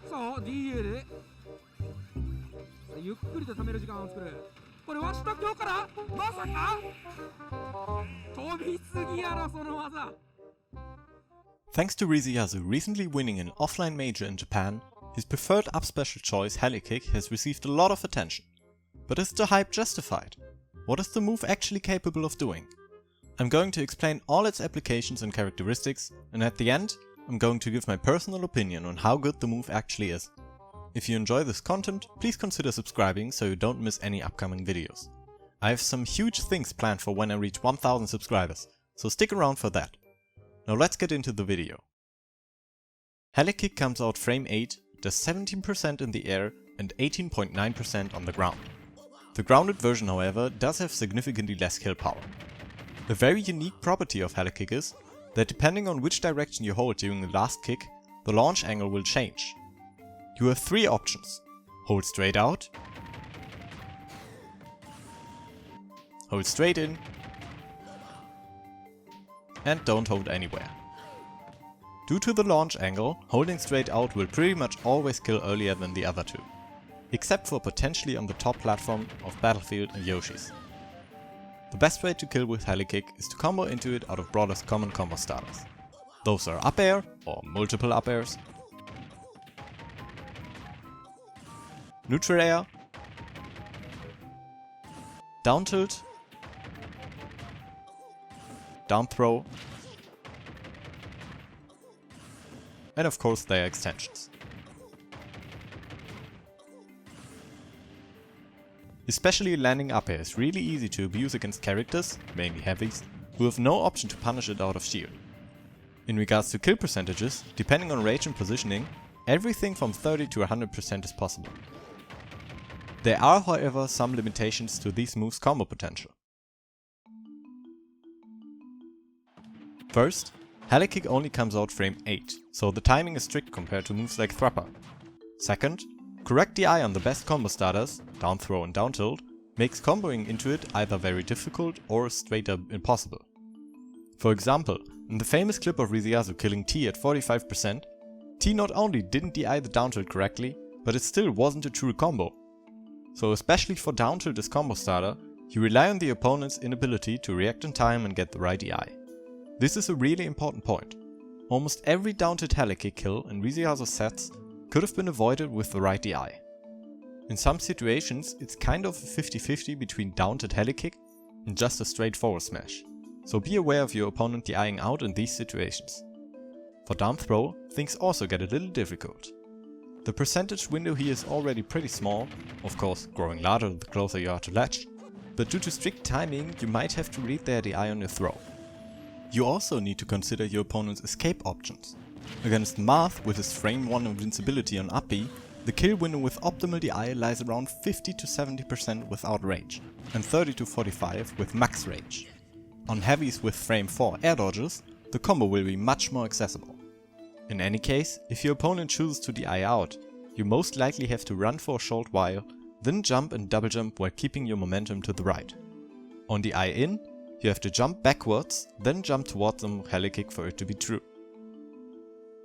さあ DA でゆっくりと貯める時間を作る。これわしと今日からまさか飛びすぎやろその技。 Thanks to Rizeasu recently winning an offline major in Japan, his preferred up special choice Helikick has received a lot of attention. But is the hype justified? What is the move actually capable of doing? I'm going to explain all its applications and characteristics, and at the end, I'm going to give my personal opinion on how good the move actually is. If you enjoy this content, please consider subscribing so you don't miss any upcoming videos. I have some huge things planned for when I reach 1000 subscribers, so stick around for that. Now let's get into the video. Helikick comes out frame 8, does 17% in the air and 18.9% on the ground. The grounded version, however, does have significantly less kill power. A very unique property of Helikick is that depending on which direction you hold during the last kick, the launch angle will change. You have three options: hold straight out, hold straight in, and don't hold anywhere. Due to the launch angle, holding straight out will pretty much always kill earlier than the other two, except for potentially on the top platform of Battlefield and Yoshi's. The best way to kill with Helikick is to combo into it out of Brawler's common combo starters. Those are up air, or multiple up airs, neutral air, down tilt, down throw, and of course their extensions. Especially landing up air is really easy to abuse against characters, mainly heavies, who have no option to punish it out of shield. In regards to kill percentages, depending on range and positioning, everything from 30 to 100% is possible. There are, however, some limitations to these moves' combo potential. First, Helikick only comes out frame 8, so the timing is strict compared to moves like Thrapper. Second, correct DI on the best combo starters, down throw and down tilt, makes comboing into it either very difficult or straight up impossible. For example, in the famous clip of Rizeasu killing T at 45%, T not only didn't DI the down tilt correctly, but it still wasn't a true combo. So especially for down tilt as combo starter, you rely on the opponent's inability to react in time and get the right DI. This is a really important point. Almost every down tilt Helikick kill in Rizeasu's sets could have been avoided with the right DI. In some situations, it's kind of a 50-50 between down tilt Helikick and just a straightforward smash, so be aware of your opponent DIing out in these situations. For down throw, things also get a little difficult. The percentage window here is already pretty small, of course growing larger the closer you are to ledge, but due to strict timing you might have to read their DI on your throw. You also need to consider your opponent's escape options. Against Marth with his frame 1 invincibility on up B, the kill window with optimal DI lies around 50 to 70% without rage, and 30 to 45% with max rage. On heavies with frame 4 air dodges, the combo will be much more accessible. In any case, if your opponent chooses to DI out, you most likely have to run for a short while, then jump and double jump while keeping your momentum to the right. On DI in, you have to jump backwards, then jump towards them Helikick for it to be true.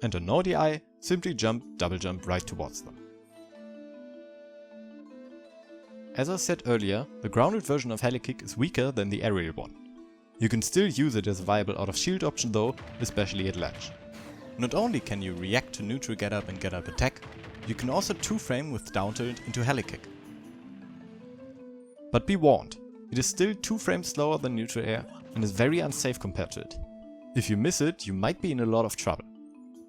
And on no DI, simply jump, double jump right towards them. As I said earlier, the grounded version of Helikick is weaker than the aerial one. You can still use it as a viable out of shield option though, especially at ledge. Not only can you react to neutral get up and get up attack, you can also 2-frame with down tilt into Helikick. But be warned, it is still 2 frames slower than neutral air and is very unsafe compared to it. If you miss it, you might be in a lot of trouble.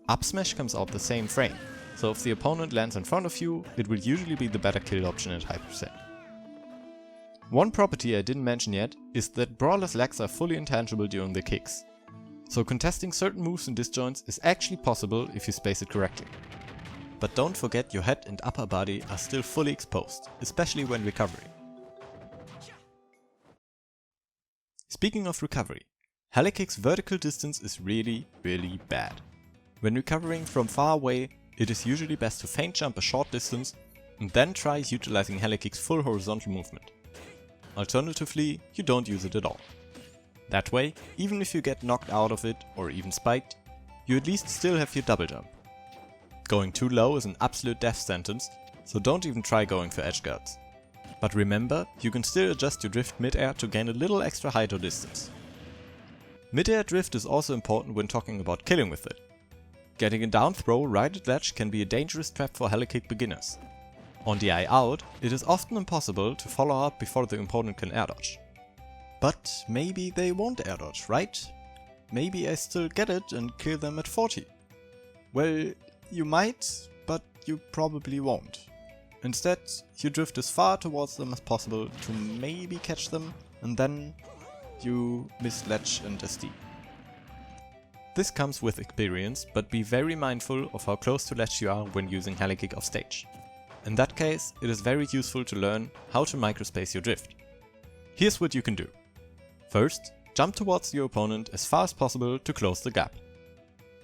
Up smash comes out the same frame, so if the opponent lands in front of you, it will usually be the better kill option at high percent. One property I didn't mention yet is that Brawler's legs are fully intangible during the kicks. So contesting certain moves and disjoints is actually possible if you space it correctly. But don't forget your head and upper body are still fully exposed, especially when recovering. Speaking of recovery, Helikick's vertical distance is really bad. When recovering from far away, it is usually best to feint jump a short distance and then try utilizing Helikick's full horizontal movement. Alternatively, you don't use it at all. That way, even if you get knocked out of it or even spiked, you at least still have your double jump. Going too low is an absolute death sentence, so don't even try going for edge guards. But remember, you can still adjust your drift mid-air to gain a little extra height or distance. Mid-air drift is also important when talking about killing with it. Getting a down throw right at ledge can be a dangerous trap for Helikick beginners. On the eye out, it is often impossible to follow up before the opponent can air dodge. But maybe they won't air dodge, right? Maybe I still get it and kill them at 40. Well, you might, but you probably won't. Instead, you drift as far towards them as possible to maybe catch them, and then you miss ledge and SD. This comes with experience, but be very mindful of how close to ledge you are when using Helikick off stage. In that case, it is very useful to learn how to microspace your drift. Here's what you can do. First, jump towards your opponent as far as possible to close the gap.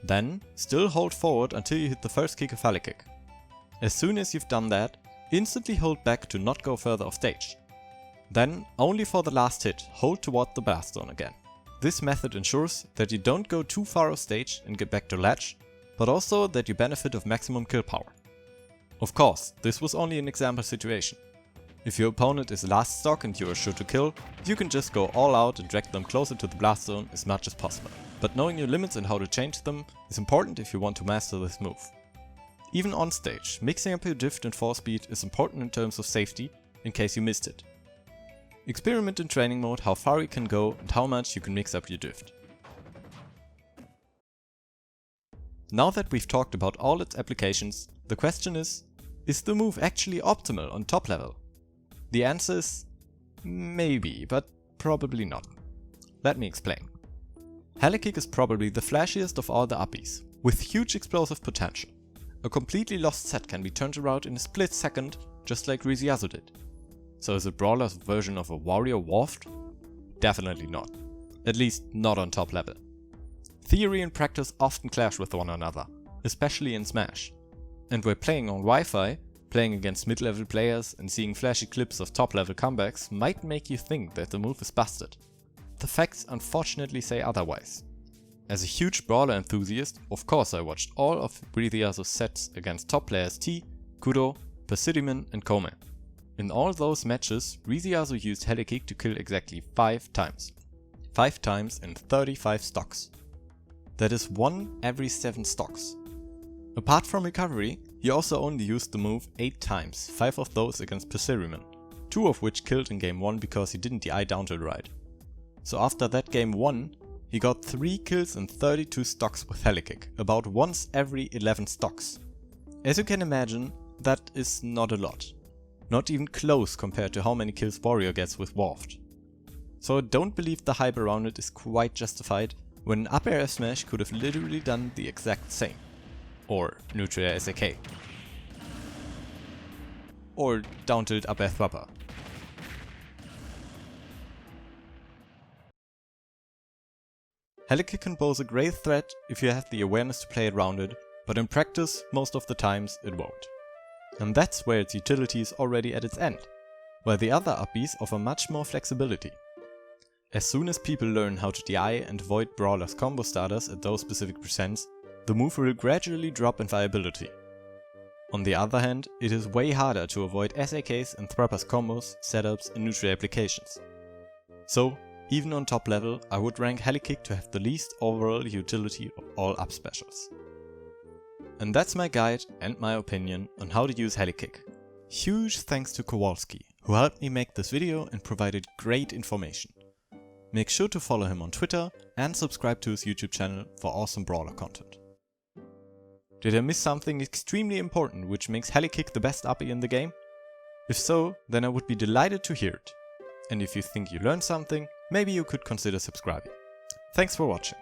Then, still hold forward until you hit the first kick of Helikick. As soon as you've done that, instantly hold back to not go further off stage. Then, only for the last hit, hold toward the blast zone again. This method ensures that you don't go too far off stage and get back to ledge, but also that you benefit of maximum kill power. Of course, this was only an example situation. If your opponent is last stock and you are sure to kill, you can just go all out and drag them closer to the blast zone as much as possible. But knowing your limits and how to change them is important if you want to master this move. Even on stage, mixing up your drift and force speed is important in terms of safety, in case you missed it. Experiment in training mode how far you can go and how much you can mix up your drift. Now that we've talked about all its applications, the question is the move actually optimal on top level? The answer is maybe, but probably not. Let me explain. Helikick is probably the flashiest of all the uppies, with huge explosive potential. A completely lost set can be turned around in a split second, just like Rizeasu did. So is it Brawler's version of a warrior waft? Definitely not. At least not on top level. Theory and practice often clash with one another, especially in Smash. And when playing on Wi-Fi, playing against mid-level players and seeing flashy clips of top-level comebacks might make you think that the move is busted. The facts unfortunately say otherwise. As a huge Brawler enthusiast, of course I watched all of Rizeasu's sets against top players T, Kuro, Persidiman and Kome. In all those matches, Rizeasu used Helikick to kill exactly 5 times. 5 times in 35 stocks. That is 1 every 7 stocks. Apart from recovery, he also only used the move 8 times, 5 of those against Persidiman, 2 of which killed in game 1 because he didn't DI down to the right. So after that game 1, he got 3 kills in 32 stocks with Helikick, about once every 11 stocks. As you can imagine, that is not a lot. Not even close compared to how many kills Warrior gets with Waft. So don't believe the hype around it is quite justified, when an up air smash could have literally done the exact same. Or neutral air SAK. Or down tilt up air thrapper. Helikick can pose a great threat if you have the awareness to play around it, but in practice, most of the times it won't. And that's where its utility is already at its end, while the other uppies offer much more flexibility. As soon as people learn how to DI and avoid Brawler's combo starters at those specific percents, the move will gradually drop in viability. On the other hand, it is way harder to avoid SAKs and Thrapper's combos, setups and neutral applications. So, even on top level, I would rank Helikick to have the least overall utility of all up specials. And that's my guide and my opinion on how to use Helikick. Huge thanks to Kowalski, who helped me make this video and provided great information. Make sure to follow him on Twitter and subscribe to his YouTube channel for awesome Brawler content. Did I miss something extremely important which makes Helikick the best uppie in the game? If so, then I would be delighted to hear it. And if you think you learned something, maybe you could consider subscribing. Thanks for watching.